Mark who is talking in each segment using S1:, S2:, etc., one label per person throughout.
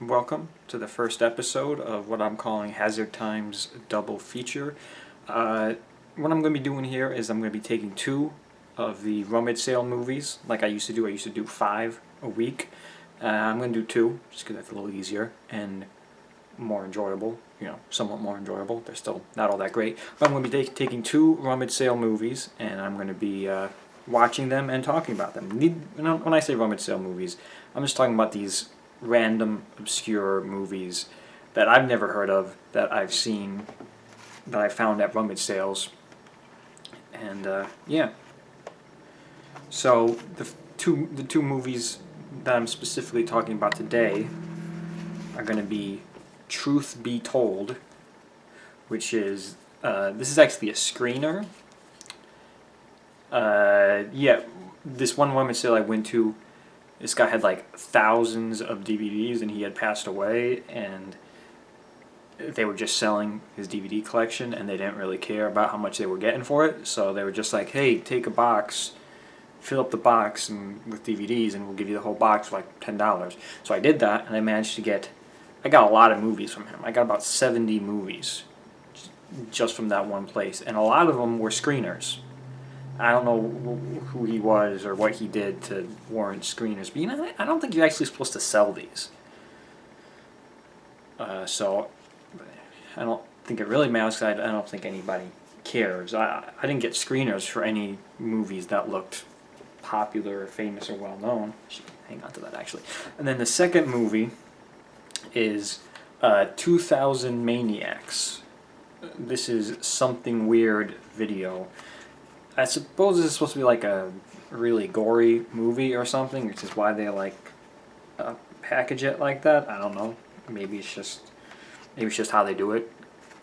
S1: Welcome to the first episode of what I'm calling Hazard Times Double Feature. What I'm going to be doing here is I'm going to be taking two of the rummage sale movies like I used to do. I used to do 5 a week. I'm going to do 2 just because that's a little easier and more enjoyable, somewhat more enjoyable. They're still not all that great. But I'm going to be taking 2 rummage sale movies and I'm going to be watching them and talking about them. When I say rummage sale movies, I'm just talking about these random, obscure movies that I've never heard of, that I've seen, that I found at rummage sales. And yeah. So the two movies that I'm specifically talking about today are going to be Truth Be Told, which is this is actually a screener. Yeah, this one rummage sale I went to, this guy had like thousands of DVDs and he had passed away, and they were just selling his DVD collection and they didn't really care about how much they were getting for it. So they were just like, hey, take a box, fill up the box with DVDs and we'll give you the whole box for like $10. So I did that and I got a lot of movies from him. I got about 70 movies just from that one place, and a lot of them were screeners. I don't know who he was or what he did to warrant screeners, but I don't think you're actually supposed to sell these. So I don't think it really matters, because I don't think anybody cares. I didn't get screeners for any movies that looked popular or famous or well known. I should hang on to that actually. And then the second movie is 2000 Maniacs. This is Something Weird Video. I suppose this is supposed to be like a really gory movie or something, which is why they package it like that. I don't know. Maybe it's just how they do it,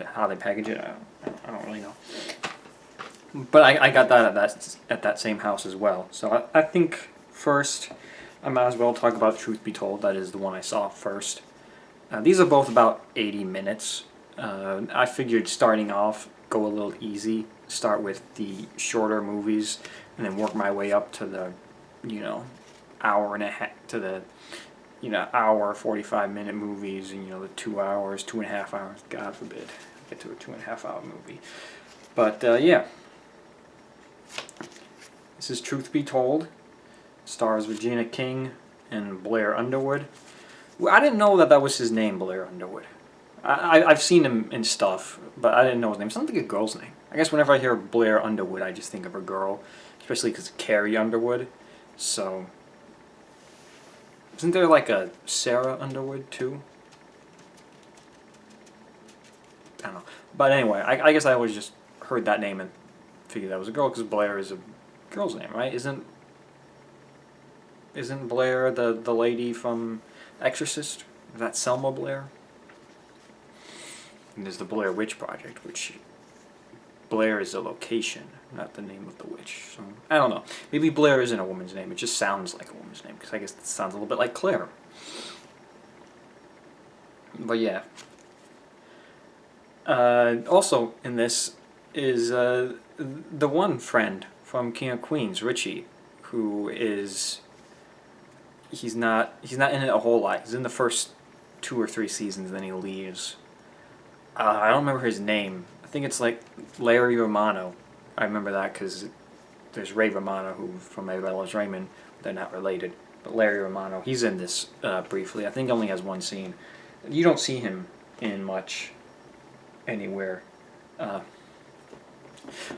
S1: how they package it. I don't really know. But I got that at that same house as well. So I think first I might as well talk about Truth Be Told. That is the one I saw first. These are both about 80 minutes. I figured starting off, go a little easy. Start with the shorter movies and then work my way up to the hour and a half, to the hour 45-minute movies, and the 2 hours, 2.5 hours, God forbid get to a 2.5 hour movie. But yeah, this is Truth Be Told. Stars Regina King and Blair Underwood. I didn't know that was his name, Blair Underwood. I've seen him in stuff, but I didn't know his name. It sounds like a girl's name. I guess whenever I hear Blair Underwood, I just think of a girl, especially because Carrie Underwood. So, isn't there like a Sarah Underwood too? I don't know. But anyway, I guess I always just heard that name and figured that was a girl, because Blair is a girl's name, right? Isn't Blair the lady from Exorcist? Is that Selma Blair? And there's the Blair Witch Project, which Blair is a location, not the name of the witch. So I don't know. Maybe Blair isn't a woman's name. It just sounds like a woman's name, because I guess it sounds a little bit like Claire. But yeah. Also in this is the one friend from King of Queens, Richie, who is he's not in it a whole lot. He's in the first 2 or 3 seasons, then he leaves. I don't remember his name. I think it's like Larry Romano. I remember that because there's Ray Romano, who from Everybody Loves Raymond. They're not related. But Larry Romano, he's in this briefly. I think he only has one scene. You don't see him in much anywhere. But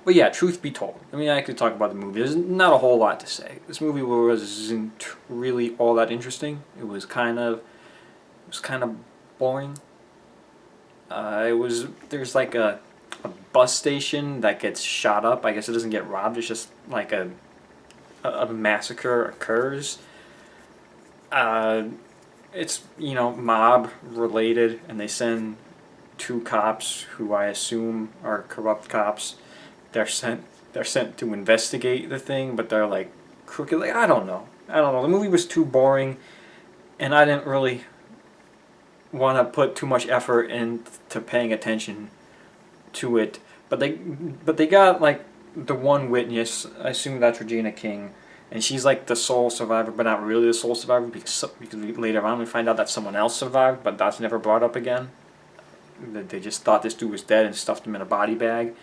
S1: yeah, Truth Be Told. I could talk about the movie. There's not a whole lot to say. This movie wasn't really all that interesting. It was kind of boring. There's like a bus station that gets shot up. I guess it doesn't get robbed. It's just like a massacre occurs. It's mob related, and they send 2 cops who I assume are corrupt cops. They're sent to investigate the thing, but they're like crooked. Like, I don't know. The movie was too boring, and I didn't really want to put too much effort into paying attention to it. But they got like the one witness. I assume that's Regina King, and she's like the sole survivor, but not really the sole survivor because later on we find out that someone else survived, but that's never brought up again. They just thought this dude was dead and stuffed him in a body bag,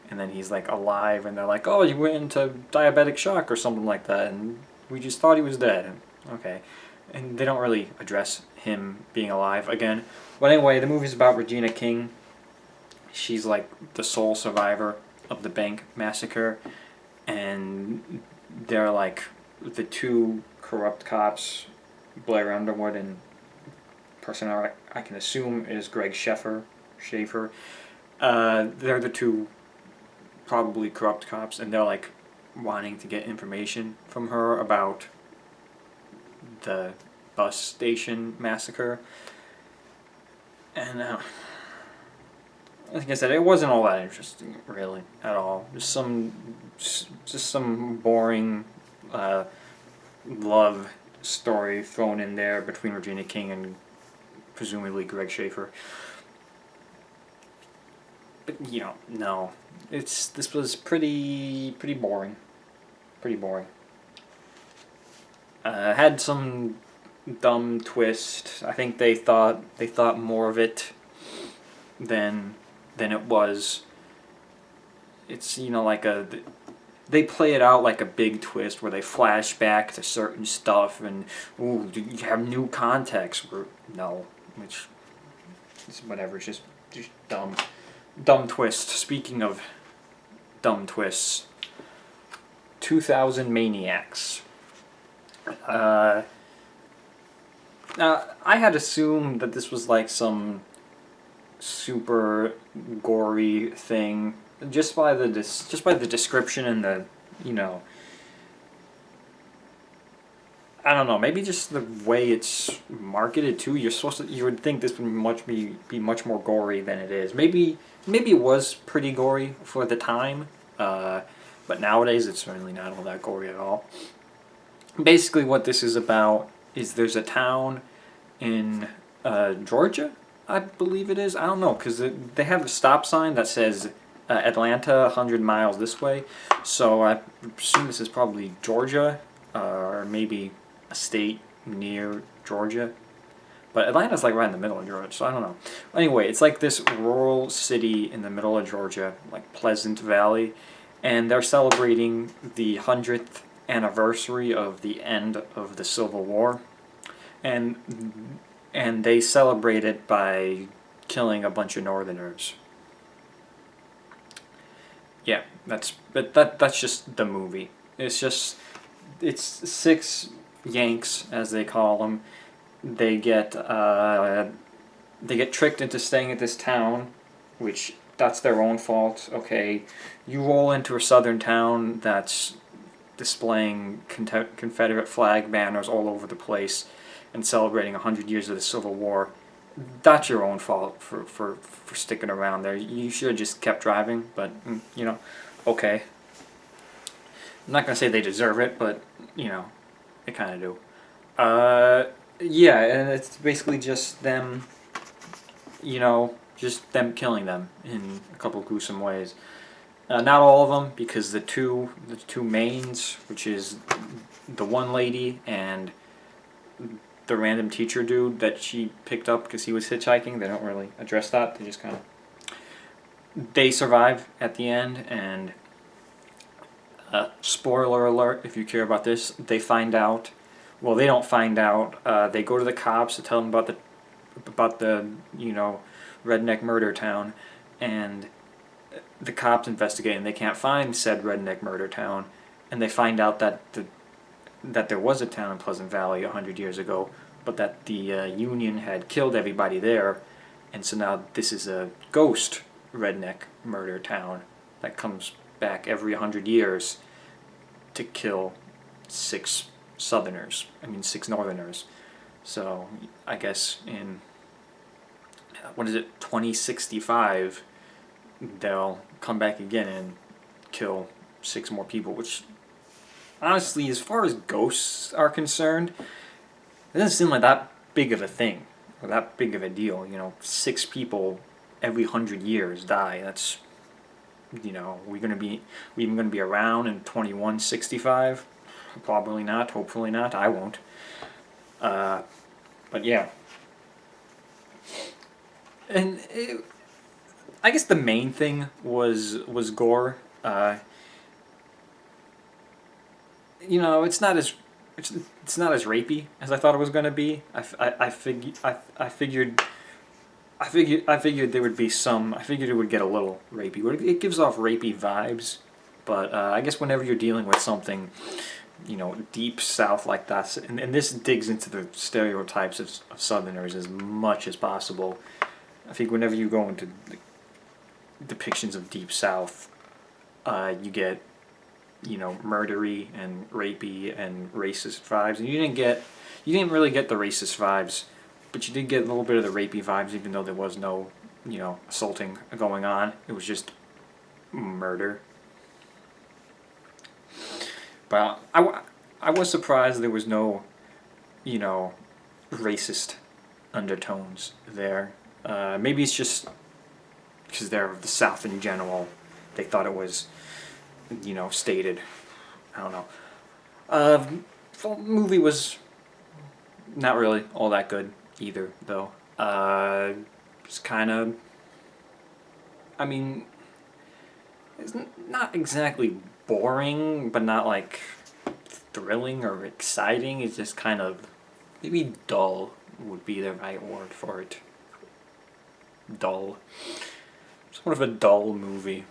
S1: and then he's like alive, and they're like, oh, he went into diabetic shock or something like that, and we just thought he was dead. Okay, and they don't really address him being alive again. But anyway, the movie's about Regina King. She's like the sole survivor of the bank massacre, and they're like the two corrupt cops, Blair Underwood and person I can assume is Greg Schaefer. They're the two probably corrupt cops, and they're like wanting to get information from her about the bus station massacre. And like I said, it wasn't all that interesting, really, at all. Just some boring love story thrown in there between Regina King and presumably Greg Schaefer. But no, this was pretty boring, pretty boring. Had some dumb twist. I think they thought more of it than it was. It's like they play it out like a big twist where they flash back to certain stuff and ooh, do you have new context? No, which is whatever. It's just dumb twist. Speaking of dumb twists, 2000 Maniacs. Now, I had assumed that this was like some super gory thing just by the description and the I don't know, maybe just the way it's marketed too. You would think this would be much more gory than it is. Maybe it was pretty gory for the time, but nowadays it's really not all that gory at all. Basically, what this is about is there's a town in Georgia, I believe it is. I don't know, because they have a stop sign that says Atlanta 100 miles this way. So I assume this is probably Georgia, or maybe a state near Georgia. But Atlanta's like right in the middle of Georgia, so I don't know. Anyway, it's like this rural city in the middle of Georgia, like Pleasant Valley, and they're celebrating the 100th anniversary of the end of the Civil War, and they celebrate it by killing a bunch of Northerners. Yeah, that's just the movie. It's 6 Yanks, as they call them. They get tricked into staying at this town, which that's their own fault. Okay, you roll into a southern town that's displaying Confederate flag banners all over the place and celebrating 100 years of the Civil War. That's your own fault for sticking around there. You should have just kept driving, but okay. I'm not gonna say they deserve it, but they kind of do. Yeah, and it's basically just them, just them killing them in a couple of gruesome ways. Not all of them, because the two mains, which is the one lady and the random teacher dude that she picked up because he was hitchhiking, they don't really address that. They just kind of... They survive at the end, and spoiler alert if you care about this, they find out... Well, they don't find out. They go to the cops to tell them about the redneck murder town, and the cops investigate and they can't find said redneck murder town, and they find out that there was a town in Pleasant Valley 100 years ago, but that the Union had killed everybody there, and so now this is a ghost redneck murder town that comes back every 100 years to kill 6 Northerners. So I guess in 2065 they'll come back again and kill 6 more people, which honestly, as far as ghosts are concerned, it doesn't seem like that big of a thing or that big of a deal. 6 people every 100 years die. That's we even gonna be around in 2165? Probably not. Hopefully not. I won't. But yeah. And I guess the main thing was gore. You know, it's not as rapey as I thought it was gonna be. I figured there would be some. I figured it would get a little rapey. It gives off rapey vibes, but I guess whenever you're dealing with something, you know, deep south like that, and this digs into the stereotypes of Southerners as much as possible. I think whenever you go into depictions of deep south, you get, you know, murdery and rapey and racist vibes, and you didn't really get the racist vibes, but you did get a little bit of the rapey vibes, even though there was no, you know, assaulting going on. It was just murder. But I was surprised there was no, you know, racist undertones there. Maybe it's just because they're of the South in general. They thought it was, you know, stated. I don't know. The movie was not really all that good either, though. It's kind of, I mean, it's not exactly boring, but not like thrilling or exciting. It's just kind of, maybe dull would be the right word for it. Dull. Sort of a dull movie.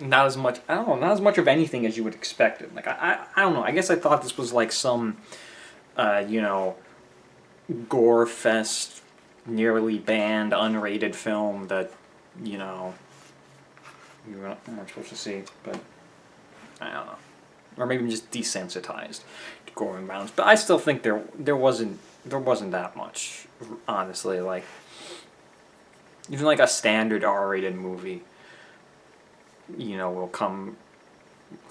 S1: Not as much, I don't know, not as much of anything as you would expect it. Like, I don't know, I guess I thought this was like some, you know, gore fest, nearly banned, unrated film that, you know, you weren't supposed to see, but I don't know. Or maybe just desensitized to gore and violence. But I still think there wasn't that much, honestly. Like, even like a standard R-rated movie, you know, will come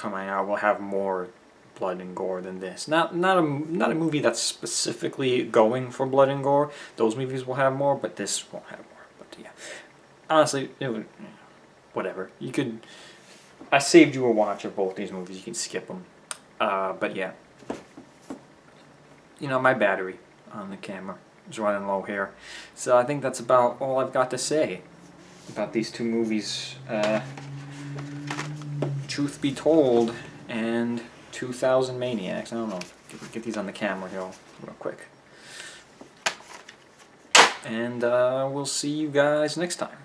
S1: out, will have more blood and gore than this. Not a movie that's specifically going for blood and gore. Those movies will have more, but this won't have more. But yeah, honestly, it would, whatever. You could. I saved you a watch of both these movies. You can skip them. But yeah, you know, my battery on the camera is running low here, so I think that's about all I've got to say about these two movies. Truth Be Told and 2000 Maniacs. I don't know. Get these on the camera here real quick. And we'll see you guys next time.